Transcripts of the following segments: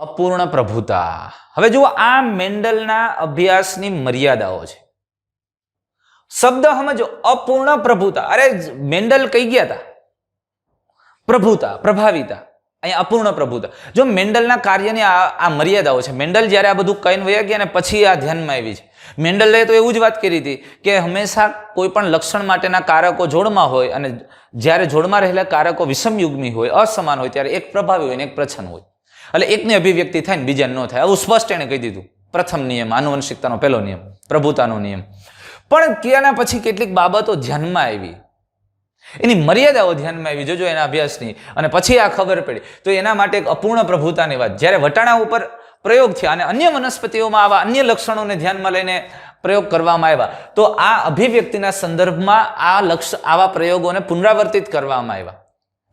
અપૂર્ણ પ્રભુતા. હવે જુઓ, આ મેન્ડલના અભ્યાસની મર્યાદાઓ છે. શબ્દ સમજો, અપૂર્ણ પ્રભુતા. અરે મેન્ડલ કઈ ગયા હતા? પ્રભુતા, પ્રભાવિતા. અહીંયા અપૂર્ણ પ્રભુતા. જો મેન્ડલના કાર્યની આ મર્યાદાઓ છે. મેન્ડલ જ્યારે આ બધું કહીને વયા ગયા ને પછી આ ધ્યાનમાં આવી છે. મેન્ડલે તો એવું જ વાત કરી હતી કે હંમેશા કોઈ પણ લક્ષણ માટેના કારકો જોડમાં હોય અને જ્યારે જોડમાં રહેલા કારકો વિષમયુગ્મી હોય, અસમાન હોય, ત્યારે એક પ્રભાવી હોય ને એક પ્રચ્છન્ન હોય. એટલે એકની અભિવ્યક્તિ થાય ને બીજાને ન થાય. આવું સ્પષ્ટ એને કહી દીધું. પ્રથમ નિયમ, આનુવંશિકતાનો પહેલો નિયમ, પ્રભુતાનો નિયમ. પણ ત્યાંના પછી કેટલીક બાબતો ધ્યાનમાં આવી, એની મર્યાદાઓ ધ્યાનમાં આવી. જોજો એના અભ્યાસની. અને પછી આ ખબર પડી. તો એના માટે એક અપૂર્ણ પ્રભુતાની વાત. જ્યારે વટાણા ઉપર પ્રયોગ થયા અને અન્ય વનસ્પતિઓમાં આવા અન્ય લક્ષણોને ધ્યાનમાં લઈને પ્રયોગ કરવામાં આવ્યા, તો આ અભિવ્યક્તિના સંદર્ભમાં આવા પ્રયોગોને પુનરાવર્તિત કરવામાં આવ્યા.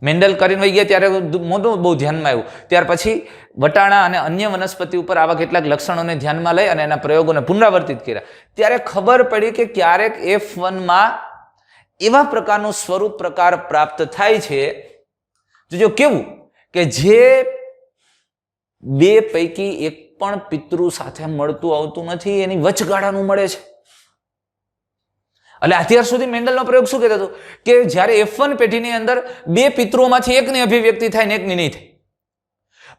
મેન્ડલ કરીને વહી ગયા ત્યારે મોટું બહુ ધ્યાનમાં આવ્યું. ત્યાર પછી વટાણા અને અન્ય વનસ્પતિ ઉપર આવા કેટલાક લક્ષણોને ધ્યાનમાં લઈ અને એના પ્રયોગોને પુનરાવર્તિત કર્યા. ત્યારે ખબર પડી કે ક્યારેક F1માં એવા પ્રકારનું સ્વરૂપ પ્રકાર પ્રાપ્ત થાય છે. જો કેવું કે જે બે પૈકી એક પણ પિતૃ સાથે મળતું આવતું નથી, એની વચગાળાનું મળે છે. એટલે અત્યાર સુધી મેન્ડલનો પ્રયોગ શું કહેતો હતો કે જ્યારે F1 પેઢીની અંદર બે પિતૃઓમાંથી એકની અભિવ્યક્તિ થાય ને એકની નહીં થાય.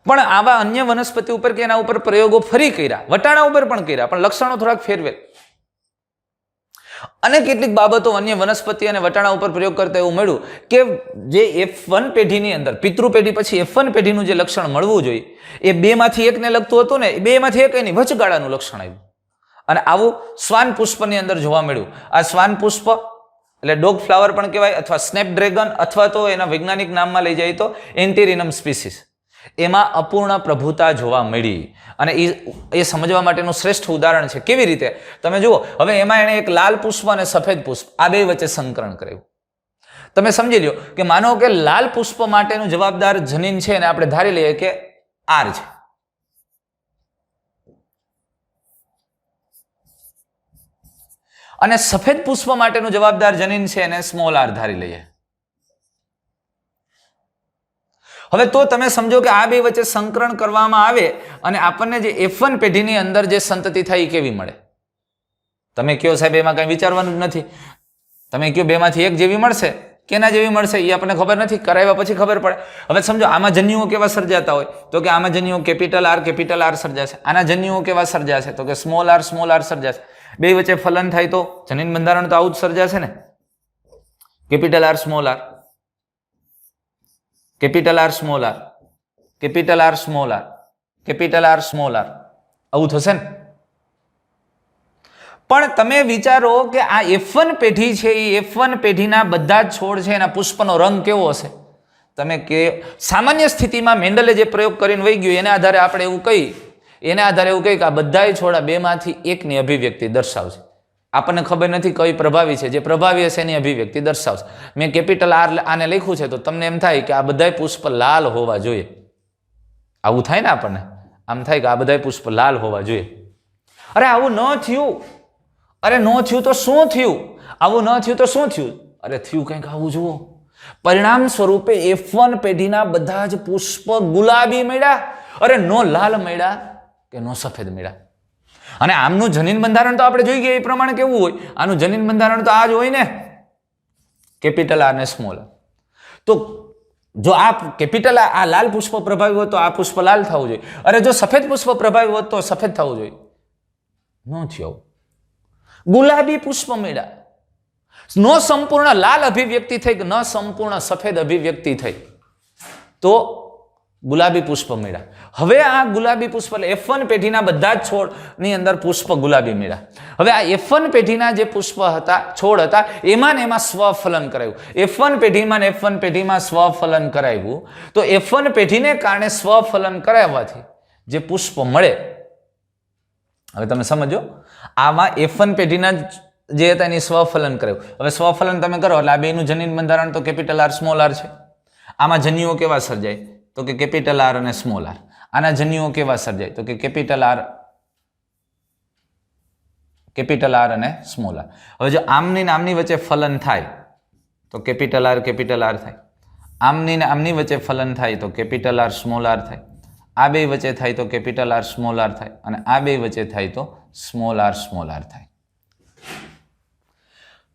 પણ આવા અન્ય વનસ્પતિ ઉપર કે એના ઉપર પ્રયોગો ફરી કર્યા, વટાણા ઉપર પણ કર્યા, પણ લક્ષણો થોડાક ફેરવેલ. અને કેટલીક બાબતો અન્ય વનસ્પતિ અને વટાણા ઉપર પ્રયોગ કરતા એવું મળ્યું કે જે F1 પેઢીની અંદર પિતૃ પેઢી પછી F1 પેઢીનું જે લક્ષણ મળવું જોઈએ એ બેમાંથી એકને લગતું હતું ને, બેમાંથી એક એની વચગાળાનું લક્ષણ આવ્યું. અને આવું શ્વાન પુષ્પની અંદર જોવા મળ્યું. આ શ્વાન પુષ્પ એટલે ડોગ ફ્લાવર પણ કહેવાય, અથવા સ્નેપડ્રેગન, અથવા તો એના વૈજ્ઞાનિક નામમાં લઈ જાય તો એન્ટેરિનમ સ્પીસીસ. એમાં અપૂર્ણ પ્રભુતા જોવા મળી. અને એ સમજવા માટેનું શ્રેષ્ઠ ઉદાહરણ છે. કેવી રીતે? તમે જુઓ, હવે એમાં એણે એક લાલ પુષ્પ અને સફેદ પુષ્પ આ બે વચ્ચે સંકરણ કર્યું. તમે સમજી લ્યો કે માનો કે લાલ પુષ્પ માટેનું જવાબદાર જનીન છે અને આપણે ધારી લઈએ કે R છે. અને સફેદ પુષ્પ માટેનું જવાબદાર જનીન છે એને સ્મોલ r ધારી લઈએ. હવે તો તમે સમજો કે આ બે વચ્ચે સંકરણ કરવામાં આવે અને આપણને જે F1 પેઢીની અંદર જે સંતતિ થાય એ કેવી મળે? તમે કયો સાહેબ એમાં કઈ વિચારવાનું જ નથી. તમે કયો બેમાંથી એક જેવી મળશે, કેના જેવી મળશે એ આપણને ખબર નથી, કરાવ્યા પછી ખબર પડે. હવે સમજો આમાં જન્યુઓ કેવા સર્જાતા હોય, તો કે આમાં જન્યુઓ કેપિટલ R સર્જાશે. આના જન્યુઓ કેવા સર્જાશે, તો કે સ્મોલ r સર્જાશે. બે વચ્ચે ફલન થાય તો જનીન બંધારણ તો આવું જ સર્જાશે ને. Capital R small r, capital R small r, capital R small r, capital R small r, આવું થશે ને. પણ તમે વિચારો કે આ F1 પેઢી છે, એ F1 પેઢીના બધા જ છોડ છે એના પુષ્પનો રંગ કેવો હશે? તમે કે સામાન્ય સ્થિતિમાં મેન્ડલે જે પ્રયોગ કરીને વહી ગયો એના આધારે આપણે એવું કહી કે આ બધાય છોડ બેમાંથી એકની અભિવ્યક્તિ દર્શાવશે. આપણને ખબર નથી કઈ પ્રભાવી છે, જે પ્રભાવી હશે એની અભિવ્યક્તિ દર્શાવશે. મેં કેપિટલ R આને લખ્યું છે તો તમને એમ થાય કે આ બધાય પુષ્પ લાલ હોવા જોઈએ. આવું થાય ને આપણને, આમ થાય કે આ બધાય પુષ્પ લાલ હોવા જોઈએ. અરે આવું ન થયું. અરે ન થયું તો શું થયું? આવું ન થયું તો શું થયું? અરે થયું કંઈક આવું જુઓ. પરિણામ સ્વરૂપે F1 પેઢીના બધા જ પુષ્પ ગુલાબી મળ્યા. અરે નો લાલ મળ્યા કે નો સફેદ મળ્યા. અને આમનું જનીન બંધારણ તો આપણે જોઈ ગયા એ પ્રમાણે કેવું હોય? આનું જનીન બંધારણ તો આ જ હોય ને, કેપિટલ R ને સ્મોલ r. તો જો આ કેપિટલ આ લાલ પુષ્પ પ્રભાવી હોત તો આ પુષ્પ લાલ થવું જોઈએ. અરે જો સફેદ પુષ્પ પ્રભાવી હોત તો સફેદ થવું જોઈએ. ન થયું. ગુલાબી પુષ્પ મળ્યા. નો સંપૂર્ણ લાલ અભિવ્યક્તિ થઈ કે ન સંપૂર્ણ સફેદ અભિવ્યક્તિ થઈ તો ગુલાબી પુષ્પ મળ્યા. હવે આ ગુલાબી પુષ્પ એટલે F1 પેઢીના બધા જ છોડની અંદર પુષ્પ ગુલાબી મળ્યા. હવે આ F1 પેઢીના જે પુષ્પ હતા, છોડ હતા, એમાં ને એમાં સ્વફલન કરાયું. F1 પેઢીમાં સ્વફલન કરાવ્યું તો F1 પેઢીને કારણે સ્વફલન કરાવવાથી જે પુષ્પ મળે, હવે તમે સમજો, આમાં F1 પેઢીના જે હતા એની સ્વફલન કરાયું. હવે સ્વફલન તમે કરો એટલે આ બેનું જનીન બંધારણ તો કેપિટલ R સ્મોલ r છે. આમાં જન્યુઓ કેવા સર્જાય? તો કે કેપિટલ R અને સ્મોલ r. આના જન્યુઓ કેવા સર્જાય? તો કે કેપિટલ R અને સ્મોલ r. હવે જો આમની ને આમની વચ્ચે ફલન થાય તો કેપિટલ R થાય. આમની ને આમની વચ્ચે ફલન થાય તો કેપિટલ R સ્મોલ r થાય. આ બે વચ્ચે થાય તો કેપિટલ આર સ્મોલ આર થાય, અને આ બે વચ્ચે થાય તો સ્મોલ આર થાય.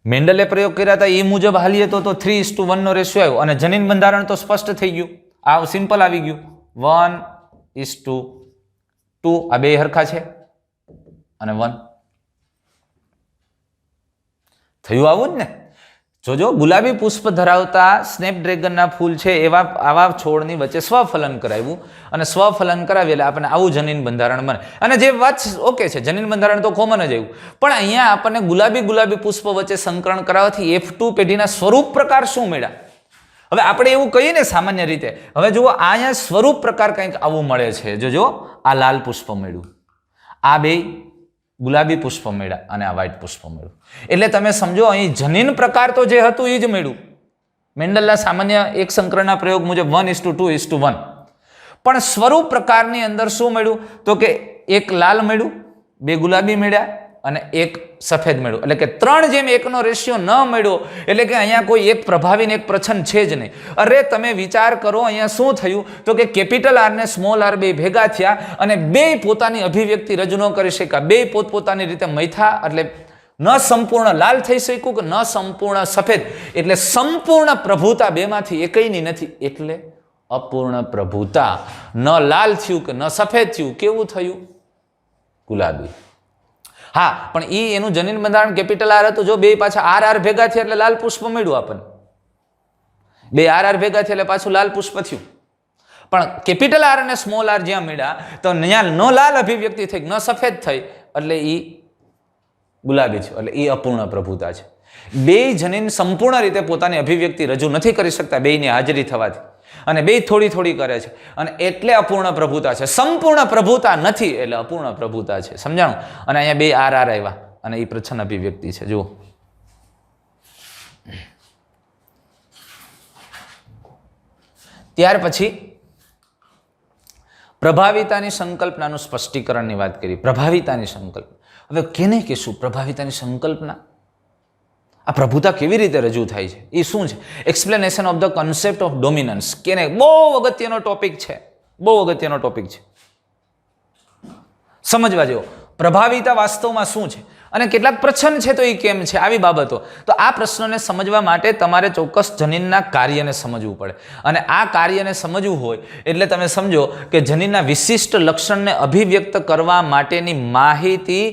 મેન્ડલે પ્રયોગ કર્યા હતા એ મુજબ હાલીએ તો 3:1 નો રેશિયો આવ્યો, અને જનીન બંધારણ તો સ્પષ્ટ થઈ ગયું. આ સિમ્પલ આવી ગયું, 1:2. આ બે હરખા છે અને 1 થયું. આવું જ ને. જોજો, ગુલાબી પુષ્પ ધરાવતા સ્નેપડ્રેગનના ફૂલ છે એવા આવા છોડની વચ્ચે સ્વફલન કરાવ્યું, અને સ્વફલન કરાવી એટલે આપણને આવું જનીન બંધારણ બને. અને જે વાત ઓકે છે, જનીન બંધારણ તો કોમન જ આવ્યું, પણ અહીંયા આપણને ગુલાબી પુષ્પ વચ્ચે સંકરણ કરાવવાથી F2 પેઢીના સ્વરૂપ પ્રકાર શું મળ્યા? હવે આપણે એવું કહીએ ને સામાન્ય રીતે. હવે જુઓ, અહીંયા સ્વરૂપ પ્રકાર કંઈક આવું મળે છે. જોજો, આ લાલ પુષ્પ મળ્યું, આ બે ગુલાબી પુષ્પ મળ્યા, અને આ વ્હાઇટ પુષ્પ મળ્યું. એટલે તમે સમજો, અહીં જનીન પ્રકાર તો જે હતું એ જ મળ્યું મેન્ડલના સામાન્ય એક સંકરણના પ્રયોગ મુજબ 1:2:1. પણ સ્વરૂપ પ્રકારની અંદર શું મળ્યું? તો કે એક લાલ મળ્યું, બે ગુલાબી મળ્યા, અને એક સફેદ મળ્યું. એટલે કે 3:1 નો રેશિયો ન મળ્યો. એટલે કે અહીંયા કોઈ એક પ્રભાવી ને એક પ્રચ્છન્ન છે જ નહીં. અરે તમે વિચાર કરો, અહીંયા શું થયું? તો કે કેપિટલ આર ને સ્મોલ આર બે ભેગા થયા, અને બે પોતાની અભિવ્યક્તિ રજૂ ન કરી શક્યા. બે પોતપોતાની રીતે મૈથા, એટલે ન સંપૂર્ણ લાલ થઈ શક્યું કે ન સંપૂર્ણ સફેદ. એટલે સંપૂર્ણ પ્રભુતા બેમાંથી એકયની નથી, એટલે અપૂર્ણ પ્રભુતા. ન લાલ થયું કે ન સફેદ થયું. કેવું થયું? ગુલાબી. હા, પણ એનું જનીન બંધારણ કેપિટલ આર હતું. જો બે પાછા આર ભેગા થયા એટલે લાલ પુષ્પ મળ્યું આપણને. બે આર ભેગા થયા એટલે પાછું લાલ પુષ્પ થયું. પણ કેપિટલ આર અને સ્મોલ આર જ્યાં મળ્યા તો ત્યાં ન લાલ અભિવ્યક્તિ થઈ, ન સફેદ થઈ, એટલે ગુલાબી છે. એટલે અપૂર્ણ પ્રભુતા છે. બે જનીન સંપૂર્ણ રીતે પોતાની અભિવ્યક્તિ રજૂ નથી કરી શકતા બેયની હાજરી થવાથી, અને બે થોડી થોડી કરે છે, અને એટલે અપૂર્ણ પ્રભુતા છે. સંપૂર્ણ પ્રભુતા નથી એટલે અપૂર્ણ પ્રભુતા છે. સમજાણું? અને અહીંયા બે આર આવ્યા, અને એ પ્રચ્છન્ન અભિવ્યક્તિ છે. જુઓ, ત્યાર પછી પ્રભાવિતાની સંકલ્પનાનું સ્પષ્ટીકરણની વાત કરી. પ્રભાવિતાની સંકલ્પના, હવે કેને કહેશું પ્રભાવિતાની સંકલ્પના? આ પ્રભુતા કેવી રીતે રજૂ થાય છે એ શું છે? Explanation of the concept of dominance. કેને બહુ અગત્યનો ટોપિક છે, બહુ અગત્યનો ટોપિક છે, સમજવા જેવો. પ્રભાવિતા વાસ્તવમાં શું છે અને કેટલાક પ્રચ્છન્ન છે તો એ કેમ છે, આવી બાબતો. તો આ પ્રશ્નોને સમજવા માટે તમારે ચોક્કસ જનીનના કાર્યને સમજવું પડે, અને આ કાર્યને સમજવું હોય એટલે તમે સમજો કે જનીનના વિશિષ્ટ લક્ષણને અભિવ્યક્ત કરવા માટેની માહિતી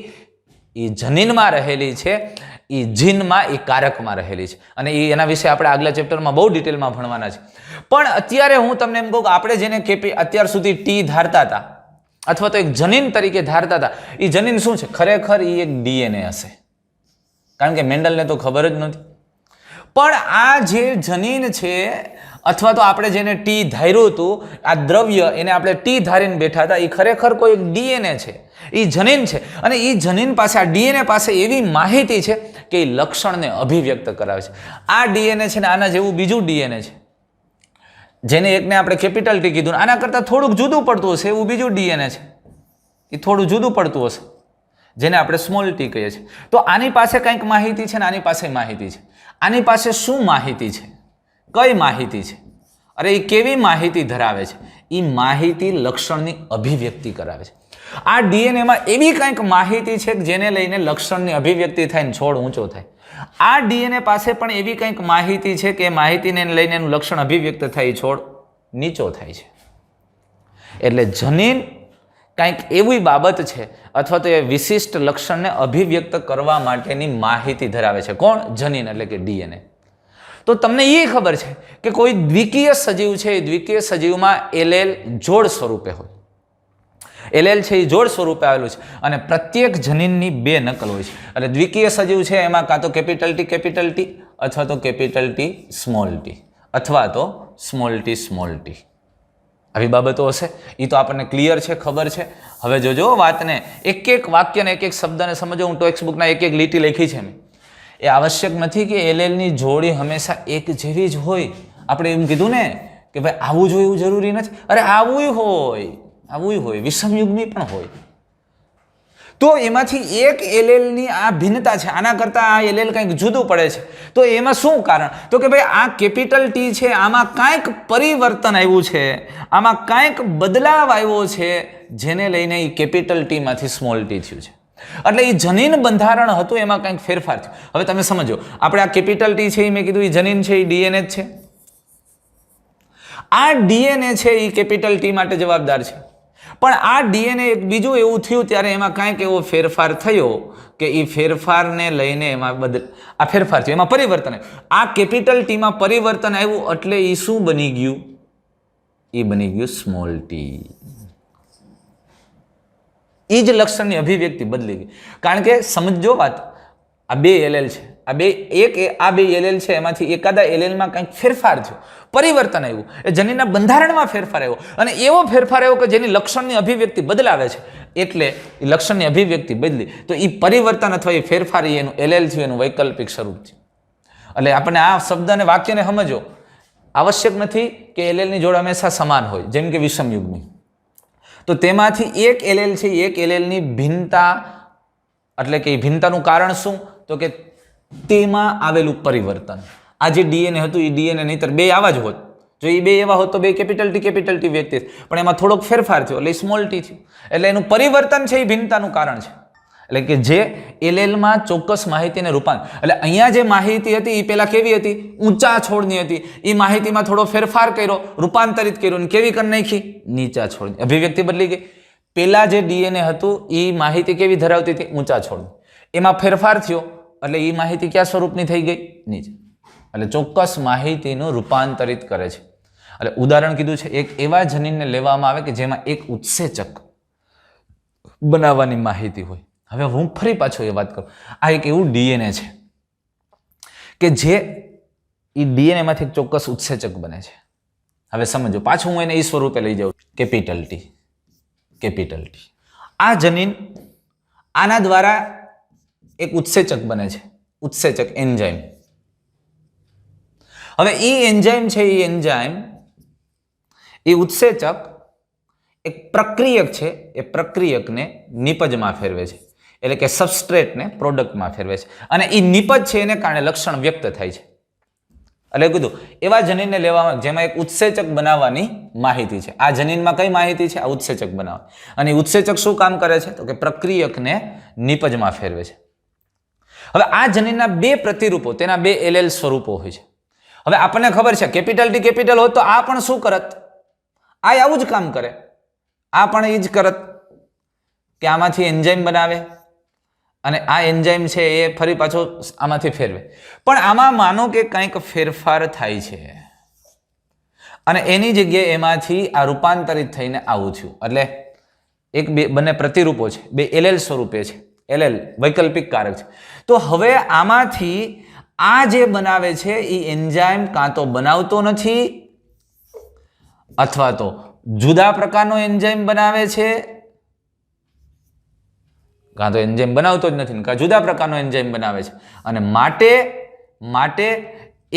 એ જનીનમાં રહેલી છે, એ જીનમાં, એ કારકમાં રહેલી છે, અને એના વિશે આપણે આગલા ચેપ્ટરમાં બહુ ડિટેલમાં ભણવાના છે. પણ અત્યારે હું તમને એમ કહું કે આપણે જેને અત્યાર સુધી ટી ધારતા હતા અથવા તો એક જનીન તરીકે ધારતા હતા, એ જનીન શું છે? ખરેખર એ એક ડીએનએ હશે, કારણ કે મેન્ડલને તો ખબર જ નહોતી. પણ આ જે જનીન છે, અથવા તો આપણે જેને ટી ધાર્યું હતું, આ દ્રવ્ય એને આપણે ટી ધારીને બેઠા હતા, એ ખરેખર કોઈ એક ડીએનએ છે, એ જનીન છે. અને એ જનીન પાસે, આ ડીએનએ પાસે એવી માહિતી છે કે એ લક્ષણને અભિવ્યક્ત કરાવે છે. આ ડીએનએ છે ને આના જેવું બીજું ડીએનએ છે, જેને એકને આપણે કેપિટલ ટી કીધું, આના કરતાં થોડુંક જુદું પડતું હશે એવું બીજું ડીએનએ છે, એ થોડું જુદું પડતું હશે, જેને આપણે સ્મોલ ટી કહીએ છીએ. તો આની પાસે કંઈક માહિતી છે ને આની પાસે માહિતી છે. આની પાસે શું માહિતી છે? કઈ માહિતી છે? અરે એ કેવી માહિતી ધરાવે છે? એ માહિતી લક્ષણની અભિવ્યક્તિ કરાવે છે. આ ડીએનએમાં એવી કંઈક માહિતી છે કે જેને લઈને લક્ષણની અભિવ્યક્તિ થાય ને છોડ ઊંચો થાય. આ ડીએનએ પાસે પણ એવી કંઈક માહિતી છે કે માહિતીને લઈને એનું લક્ષણ અભિવ્યક્ત થાય, છોડ નીચો થાય છે. એટલે જનીન કંઈક એવી બાબત છે અથવા તો એ વિશિષ્ટ લક્ષણને અભિવ્યક્ત કરવા માટેની માહિતી ધરાવે છે. કોણ? જનીન, એટલે કે ડીએનએ. તો તમને એ ખબર છે કે કોઈ દ્વિકીય સજીવ છે, એ દ્વિકીય સજીવમાં એલેલ જોડ સ્વરૂપે હોય. એલેલ છે એ જોડ સ્વરૂપે આવેલું છે, અને પ્રત્યેક જનીનની બે નકલ હોય છે. એટલે દ્વિકીય સજીવ છે એમાં કાં તો કેપિટલ ટી અથવા તો કેપિટલ ટી, અથવા તો સ્મોલ ટી. આવી બાબતો હશે, એ તો આપણને ક્લિયર છે, ખબર છે. હવે જોજો વાતને, એક એક વાક્યને, એક એક શબ્દને સમજો. હું ટેક્સ્ટ બુકના એક એક લીટી લખી છે મેં. એ આવશ્યક નથી કે એલેલની જોડી હંમેશા એક જેવી જ હોય. આપણે એમ કીધું ને કે ભાઈ આવું જ હોય એવું જરૂરી નથી. અરે આવું હોય, વિષમયુગ્મી પણ હોય. તો એમાંથી એક એલેલની આ ભિન્નતા છે, આના કરતાં આ એલેલ કંઈક જુદું પડે છે. તો એમાં શું કારણ? તો કે ભાઈ આ કેપિટલ ટી છે, આમાં કાંઈક પરિવર્તન આવ્યું છે, આમાં કાંઈક બદલાવ આવ્યો છે, જેને લઈને એ કેપિટલ ટીમાંથી સ્મોલ ટી થયું છે. એટલે એ જનીન બંધારણ હતું, એમાં કંઈક ફેરફાર થયો. હવે તમે સમજો, આપણે આ કેપિટલ ટી છે એ મેં કીધું એ જનીન છે, એ ડીએનએ જ છે. આ ડીએનએ છે એ કેપિટલ ટી માટે જવાબદાર છે. પણ આ ડીએનએ એક બીજું એવું થયું ત્યારે એમાં કાંઈક એવો ફેરફાર થયો કે એ ફેરફારને લઈને એમાં આ ફેરફાર થયો, એમાં પરિવર્તન આવ્યું. આ કેપિટલ ટીમાં પરિવર્તન આવ્યું એટલે એ શું બની ગયું? એ બની ગયું સ્મોલ ટી. એ જ લક્ષણની અભિવ્યક્તિ બદલી ગઈ. કારણ કે સમજો વાત, આ બે એલેલ છે, આ બે એલેલ છે, એમાંથી એકાદા એલેલમાં કંઈક ફેરફાર થયો, પરિવર્તન આવ્યું, એ જનીનના બંધારણમાં ફેરફાર આવ્યો, અને એવો ફેરફાર આવ્યો કે જેની લક્ષણની અભિવ્યક્તિ બદલાવે છે. એટલે એ લક્ષણની અભિવ્યક્તિ બદલી, તો એ પરિવર્તન અથવા એ ફેરફાર એનું એલેલ થયું, એનું વૈકલ્પિક સ્વરૂપ છે. એટલે આપણે આ શબ્દ અને વાક્યને સમજો. આવશ્યક નથી કે એલેલની જોડ હંમેશા સમાન હોય, જેમ કે વિષમયુગ્મી. તો તેમાંથી એક એલેલ છે, એક એલેલની ભિન્નતા, એટલે કે એ ભિન્નતાનું કારણ શું? તો કે તેમાં આવેલું પરિવર્તન. આ જે ડીએનએ હતું એ ડીએનએ નહીતર બે આવા જ હોત. જો એ બે એવા હોત તો બે કેપિટલ ટી વ્યક્તિ, પણ એમાં થોડોક ફેરફાર થયો એટલે સ્મોલ ટી થયું. એટલે એનું પરિવર્તન છે એ ભિન્નતાનું કારણ છે. એટલે કે જે એલેલમાં ચોક્કસ માહિતીને રૂપાંતર, એટલે અહીંયા જે માહિતી હતી એ પહેલા કેવી હતી? ઊંચા છોડની હતી. એ માહિતીમાં થોડો ફેરફાર કર્યો, રૂપાંતરિત કર્યું, કેવી કરી નાખી? નીચા છોડની. અભિવ્યક્તિ બદલી ગઈ. પહેલા જે ડીએનએ હતું એ માહિતી કેવી ધરાવતી હતી? ઊંચા છોડની. એમાં ફેરફાર થયો એટલે એ માહિતી કયા સ્વરૂપની થઈ ગઈ? નીચે. એટલે ચોક્કસ માહિતીનું રૂપાંતરિત કરે છે. એટલે ઉદાહરણ કીધું છે, એક એવા જનીનને લેવામાં આવે કે જેમાં એક ઉત્સેચક બનાવવાની માહિતી હોય. હવે હું ફરી પાછો એ વાત કરું, આ એક એવું ડીએનએ છે કે જે એ ડીએનએમાંથી એક ચોક્કસ ઉત્સેચક બને છે. હવે સમજો, પાછું હું એને એ સ્વરૂપે લઈ જાઉં, કેપિટલ ટી. આ જનીન આના દ્વારા એક ઉત્સેચક બને છે, ઉત્સેચક એન્ઝાઇમ. હવે એ એન્ઝાઇમ છે, એ ઉત્સેચક એક પ્રક્રિયક છે, એ પ્રક્રિયકને નિપજમાં ફેરવે છે, એટલે કે સબસ્ટ્રેટને પ્રોડક્ટમાં ફેરવે છે, અને એ નિપજ છે એને કારણે લક્ષણ વ્યક્ત થાય છે. એટલે કીધું એવા જનીનને લેવામાં જેમાં એક ઉત્સેચક બનાવવાની માહિતી છે. આ જનીનમાં કઈ માહિતી છે? આ ઉત્સેચક બનાવવા. અને ઉત્સેચક શું કામ કરે છે? તો કે પ્રક્રિયકને નિપજમાં ફેરવે છે. હવે આ જનીનના બે પ્રતિરૂપો, તેના બે એલેલ સ્વરૂપો હોય છે. હવે આપણને ખબર છે કેપિટલ ટી કેપિટલ હોત તો આ પણ શું કરત? આ આવું જ કામ કરે, આ પણ એ જ કરત કે આમાંથી એન્ઝાઇમ બનાવે અને આ એન્ઝાઇમ છે એ ફરી પાછો આમાંથી ફેરવે. પણ આમાં માનો કે કંઈક ફેરફાર થાય છે અને એની જગ્યાએ એમાંથી આ રૂપાંતરિત થઈને આવું થયું. એટલે એક બે બંને પ્રતિરૂપો છે, બે એલેલ સ્વરૂપે છે, એલેલ વૈકલ્પિક કારક છે. તો હવે આમાંથી આ જે બનાવે છે એ એન્ઝાઇમ કાં તો બનાવતો નથી અથવા તો જુદા પ્રકારનો એન્ઝાઇમ બનાવે છે, કાં તો એન્ઝાઇમ બનાવતો જ નથી, કાં જુદા પ્રકારનો એન્ઝાઇમ બનાવે છે, અને માટે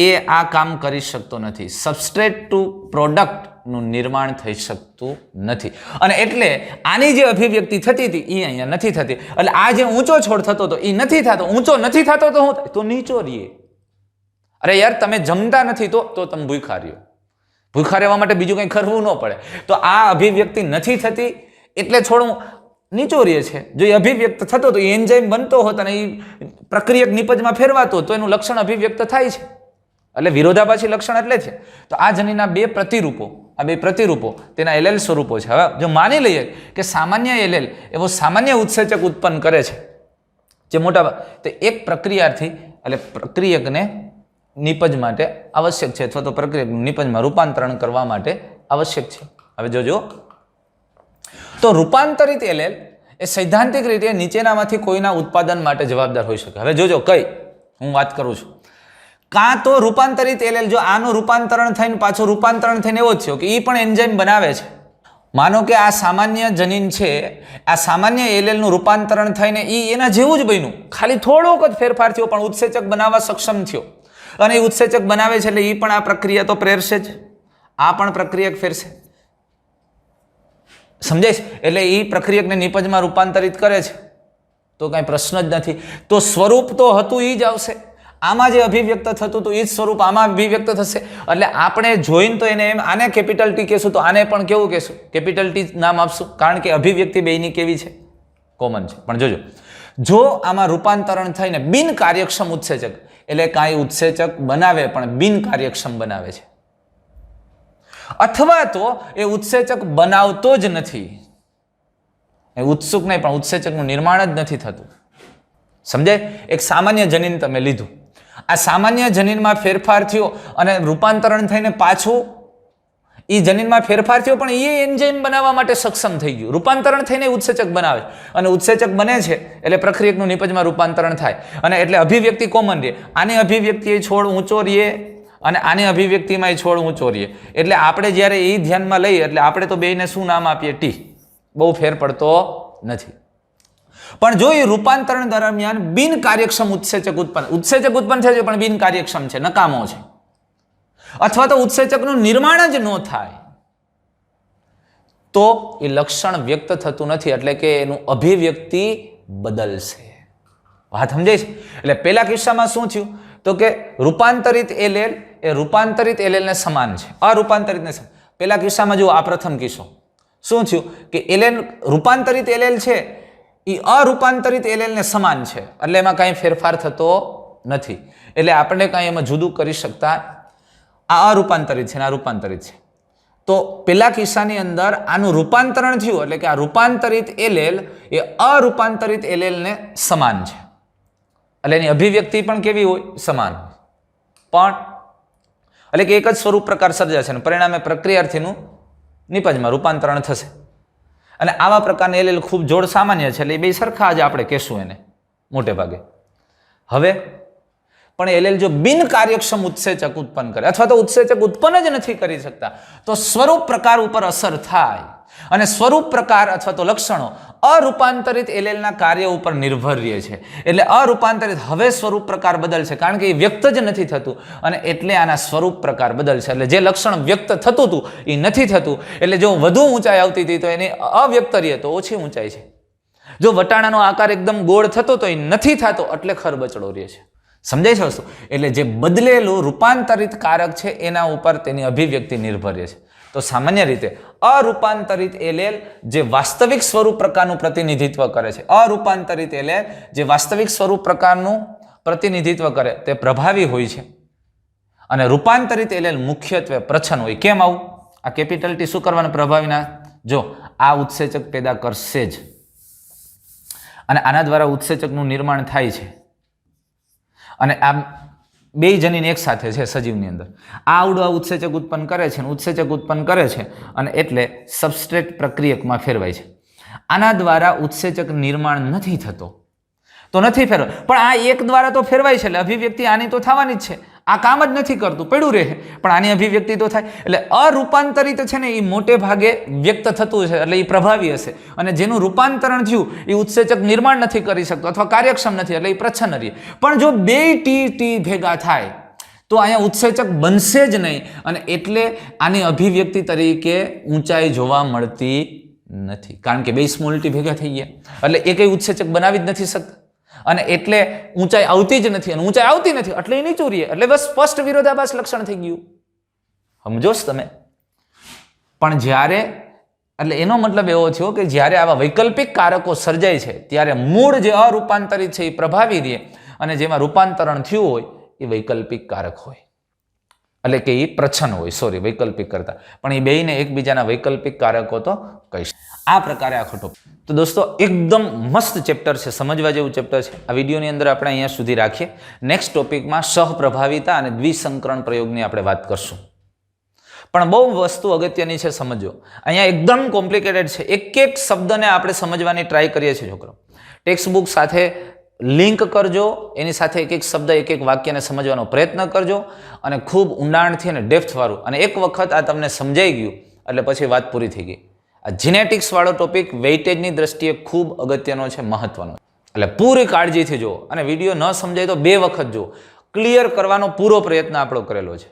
એ આ કામ કરી શકતો નથી. સબસ્ટ્રેટ ટુ પ્રોડક્ટનું નિર્માણ થઈ શકતું નથી. અને એટલે આની જે અભિવ્યક્તિ થતી હતી એ અહીંયા નથી થતી. એટલે આ જે ઊંચો છોડ થતો હતો એ નથી થતો. ઊંચો નથી થતો તો શું થાય? તો નીચો રહીએ. અરે યાર, તમે જમતા નથી તો તમે ભૂખા રહ્યો. ભૂખા રહેવા માટે બીજું કંઈ કરવું ન પડે. તો આ અભિવ્યક્તિ નથી થતી એટલે છોડ નીચો રહે છે. જો એ અભિવ્યક્ત થતો તો એ એન્ઝાઇમ બનતો હોત અને એ પ્રક્રિયક નિપજમાં ફેરવાતો તો એનું લક્ષણ અભિવ્યક્ત થાય છે. એટલે વિરોધાભાસી લક્ષણ એટલે છે. તો આ જનીનના બે પ્રતિરૂપો તેના એલેલ સ્વરૂપો છે. હવે જો માની લઈએ કે સામાન્ય એલેલ એવો સામાન્ય ઉત્સેચક ઉત્પન્ન કરે છે જે મોટા તો એક પ્રક્રિયાથી એટલે પ્રક્રિયકને નિપજ માટે આવશ્યક છે અથવા તો પ્રક્રિયકનું નિપજમાં રૂપાંતરણ કરવા માટે આવશ્યક છે. હવે જોજો, તો રૂપાંતરિત એલેલ એ સૈદ્ધાંતિક રીતે નીચેનામાંથી કોઈના ઉત્પાદન માટે જવાબદાર હોઈ શકે. હવે જોજો કઈ હું વાત કરું છું. કાં તો રૂપાંતરિત એલેલ, જો આનું રૂપાંતરણ થઈને પાછું રૂપાંતરણ થઈને એવો જ થયો કે એ પણ એન્ઝાઇમ બનાવે છે. માનો કે આ સામાન્ય જનીન છે, આ સામાન્ય એલેલનું રૂપાંતરણ થઈને એના જેવું જ બન્યું, ખાલી થોડોક જ ફેરફાર થયો પણ ઉત્સેચક બનાવવા સક્ષમ થયો. અને એ ઉત્સેચક બનાવે છે એટલે એ પણ આ પ્રક્રિયા તો પ્રેરશે જ, આ પણ પ્રક્રિયક ફેરશે. સમજાય છે? એટલે એ પ્રક્રિયકને નિપજમાં રૂપાંતરિત કરે છે. તો કાંઈ પ્રશ્ન જ નથી. તો સ્વરૂપ તો હતું એ જ આવશે. આમાં જે અભિવ્યક્ત થતું હતું એ જ સ્વરૂપ આમાં અભિવ્યક્ત થશે. એટલે આપણે જોઈને તો એને એમ આને કેપિટલ ટી કહેશું તો આને પણ કેવું કહેશું? કેપિટલ ટી નામ આપશું, કારણ કે અભિવ્યક્તિ બેયની કેવી છે? કોમન છે. પણ જોજો, જો આમાં રૂપાંતરણ થઈને બિન કાર્યક્ષમ ઉત્સેચક, એટલે કાંઈ ઉત્સેચક બનાવે પણ બિન કાર્યક્ષમ બનાવે છે, અથવા તો એ ઉત્સેચક બનાવતો જ નથી, એ ઉત્સુક નહીં પણ ઉત્સેચકનું નિર્માણ જ નથી થતું. સમજાય? એક સામાન્ય જનીન તમે લીધું, આ સામાન્ય જનીનમાં ફેરફાર થયો અને રૂપાંતરણ થઈને પાછું એ જનીનમાં ફેરફાર થયો પણ એ એન્ઝાઇમ બનાવવા માટે સક્ષમ થઈ ગયું. રૂપાંતરણ થઈને ઉત્સેચક બનાવે અને ઉત્સેચક બને છે એટલે પ્રક્રિયકનું નિપજમાં રૂપાંતરણ થાય અને એટલે અભિવ્યક્તિ કોમન રહે. આની અભિવ્યક્તિ એ છોડ ઊંચો રહે અને આની અભિવ્યક્તિમાં એ છોડ ઊંચો રહે. એટલે આપણે જ્યારે એ ધ્યાનમાં લઈએ એટલે આપણે તો બેયને શું નામ આપીએ? ટી. બહુ ફેર પડતો નથી. પણ જો એ રૂપાંતરણ દરમિયાન બિન કાર્યક્ષમ ઉત્સેચક ઉત્પન્ન થાય છે પણ બિન કાર્યક્ષમ છે, નકામો છે, અથવા તો ઉત્સેચકનું નિર્માણ જ ન થાય, તો એ લક્ષણ વ્યક્ત થતું નથી, એટલે કે એનું અભિવ્યક્તિ બદલશે. વાત સમજાય છે? એટલે પેલા કિસ્સામાં શું થયું? તો કે રૂપાંતરિત એલેલ એ રૂપાંતરિત એલેલ ને સમાન છે, અરૂપાંતરિત ને સમાન. પેલા કિસ્સામાં જો આ પ્રથમ કિસ્સો શું થયું કે એલેલ રૂપાંતરિત એલેલ છે એ અરૂપાંતરિત એલેલ ને સમાન છે, એટલે એમાં કાંઈ ફેરફાર થતો નથી, એટલે આપણે કાંઈ એમાં જુદું કરી શકતા. આ અરૂપાંતરિત છે ને આ રૂપાંતરિત છે, તો પેલા કિસ્સાની અંદર આનું રૂપાંતરણ થયું એટલે કે આ રૂપાંતરિત એલેલ એ અરૂપાંતરિત એલેલ ને સમાન છે, એટલે એની અભિવ્યક્તિ પણ કેવી હોય? સમાન. પણ એટલે કે એક જ સ્વરૂપ પ્રકાર સર્જાશે અને પરિણામે પ્રક્રિયાર્થીનું નિપજમાં રૂપાંતરણ થશે. અને આવા પ્રકારના એલેલ ખૂબ જોડ સામાન્ય છે, એટલે એ બે સરખા જ આપણે કહેશું એને મોટે ભાગે. હવે પણ એલેલ જો બિન કાર્યક્ષમ ઉત્સેચક ઉત્પન્ન કરે અથવા તો ઉત્સેચક ઉત્પન્ન જ નથી કરી શકતા, તો સ્વરૂપ પ્રકાર ઉપર અસર થાય અને સ્વરૂપ પ્રકાર અથવા તો લક્ષણો અરૂપાંતરિત એલેલના કાર્ય ઉપર નિર્ભર રહે છે. એટલે અરૂપાંતરિત હવે સ્વરૂપ પ્રકાર બદલશે, કારણ કે એ વ્યક્ત જ નથી થતું અને એટલે આના સ્વરૂપ પ્રકાર બદલશે. એટલે જે લક્ષણ વ્યક્ત થતું હતું એ નથી થતું, એટલે જો વધુ ઊંચાઈ આવતી હતી તો એની અવ્યક્ત રહે તો ઓછી ઊંચાઈ છે. જો વટાણાનો આકાર એકદમ ગોળ થતો તો એ નથી થતો એટલે ખરબચડો રહે છે. સમજાય છે વસ્તુ? એટલે જે બદલેલું રૂપાંતરિત કારક છે એના ઉપર તેની અભિવ્યક્તિ નિર્ભર રહે છે. તો સામાન્ય રીતે અરૂપાંતરિત એલેલ જે વાસ્તવિક સ્વરૂપ પ્રકારનું પ્રતિનિધિત્વ કરે છે, અરૂપાંતરિત એલેલ જે વાસ્તવિક સ્વરૂપ પ્રકારનું પ્રતિનિધિત્વ કરે તે પ્રભાવી હોય છે અને રૂપાંતરિત એલેલ મુખ્યત્વે પ્રચ્છન્ન હોય. કેમ આવું? આ કેપિટલ ટી શું કરવાનું? પ્રભાવીના જો આ ઉત્સેચક પેદા કરશે જ અને આના દ્વારા ઉત્સેચકનું નિર્માણ થાય છે અને આ બે જનીન એક સાથે છે સજીવની અંદર. આ આવડું ઉત્સેચક ઉત્પન્ન કરે છે અને ઉત્સેચક ઉત્પન્ન કરે છે અને એટલે સબસ્ટ્રેટ પ્રક્રિયકમાં ફેરવાય છે. આના દ્વારા ઉત્સેચક નિર્માણ નથી થતો તો નથી ફેરવાય, પણ આ એક દ્વારા તો ફેરવાય છે એટલે અભિવ્યક્તિ આની તો થવાની જ છે. આ કામ જ નથી કરતું, પડ્યું રહે, પણ આની અભિવ્યક્તિ તો થાય. એટલે અરૂપાંતરિત છે ને એ મોટે ભાગે વ્યક્ત થતું છે એટલે એ પ્રભાવી હશે, અને જેનું રૂપાંતરણ થયું એ ઉત્સેચક નિર્માણ નથી કરી શકતો અથવા કાર્યક્ષમ નથી એટલે એ પ્રચ્છન્ન રહે. પણ જો બે ટી ભેગા થાય તો અહીંયા ઉત્સેચક બનશે જ નહીં અને એટલે આની અભિવ્યક્તિ તરીકે ઊંચાઈ જોવા મળતી નથી, કારણ કે બે સ્મોલ ટી ભેગા થઈ ગયા એટલે એ કઈ ઉત્સેચક બનાવી જ નથી શકતા અને એટલે ઊંચાઈ આવતી જ નથી અને ઊંચાઈ આવતી નથી એટલે એ નીચું રહે, એટલે બસ સ્પષ્ટ વિરોધાભાસ લક્ષણ થઈ ગયું. સમજો તમે? પણ જ્યારે એટલે એનો મતલબ એવો થયો કે જ્યારે આવા વૈકલ્પિક કારકો સર્જાય છે ત્યારે મૂળ જે અરૂપાંતરિત છે એ પ્રભાવી રહે અને જેમાં રૂપાંતરણ થયું હોય એ વૈકલ્પિક કારક હોય, એટલે કે એ પ્રચ્છન્ન હોય, વૈકલ્પિક કરતા, પણ એ બેયને એકબીજાના વૈકલ્પિક કારકો તો કહીશ. આ પ્રકારે આખો ટોપિક. તો દોસ્તો એકદમ મસ્ત ચેપ્ટર છે, સમજવા જેવું ચેપ્ટર છે. આ વિડીયોની અંદર આપણે અહીંયા સુધી રાખીએ. નેક્સ્ટ ટોપિકમાં સહપ્રભાવિતા અને દ્વિસંકરણ પ્રયોગની આપણે વાત કરશું. પણ બહુ વસ્તુ અગત્યની છે, સમજો. અહીંયા એકદમ કોમ્પ્લિકેટેડ છે, એક એક શબ્દને આપણે સમજવાની ટ્રાય કરીએ છીએ છોકરો. ટેક્સ્ટ બુક સાથે લિંક કરજો, એની સાથે એક એક શબ્દ એક એક વાક્યને સમજવાનો પ્રયત્ન કરજો અને ખૂબ ઊંડાણથી અને ડેપ્થવાળું. અને એક વખત આ તમને સમજાઈ ગયું એટલે પછી વાત પૂરી થઈ ગઈ. આ જીનેટિક્સ વાળો ટોપિક વેઇટેજની દ્રષ્ટિએ ખૂબ અગત્યનો છે, મહત્વનો, એટલે પૂરી કાળજીથી જુઓ અને વિડીયો ન સમજાય તો 2 વખત જુઓ. ક્લિયર કરવાનો પૂરો પ્રયત્ન આપણો કરેલો છે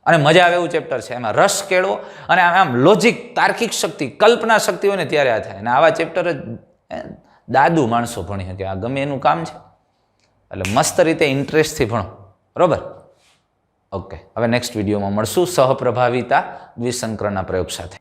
અને મજા આવે એવું ચેપ્ટર છે. એમાં રસ કેળવો અને આમ લોજિક, તાર્કિક શક્તિ, કલ્પના શક્તિ હોય ને ત્યારે આ થાય. અને આવા ચેપ્ટર દાદુ માણસો ભણી શકે, આ ગમે એનું કામ છે. એટલે મસ્ત રીતે ઇન્ટરેસ્ટથી ભણો, બરોબર. ઓકે, હવે નેક્સ્ટ વિડીયોમાં મળશું સહપ્રભાવિતા દ્વિસંકરના પ્રયોગ સાથે.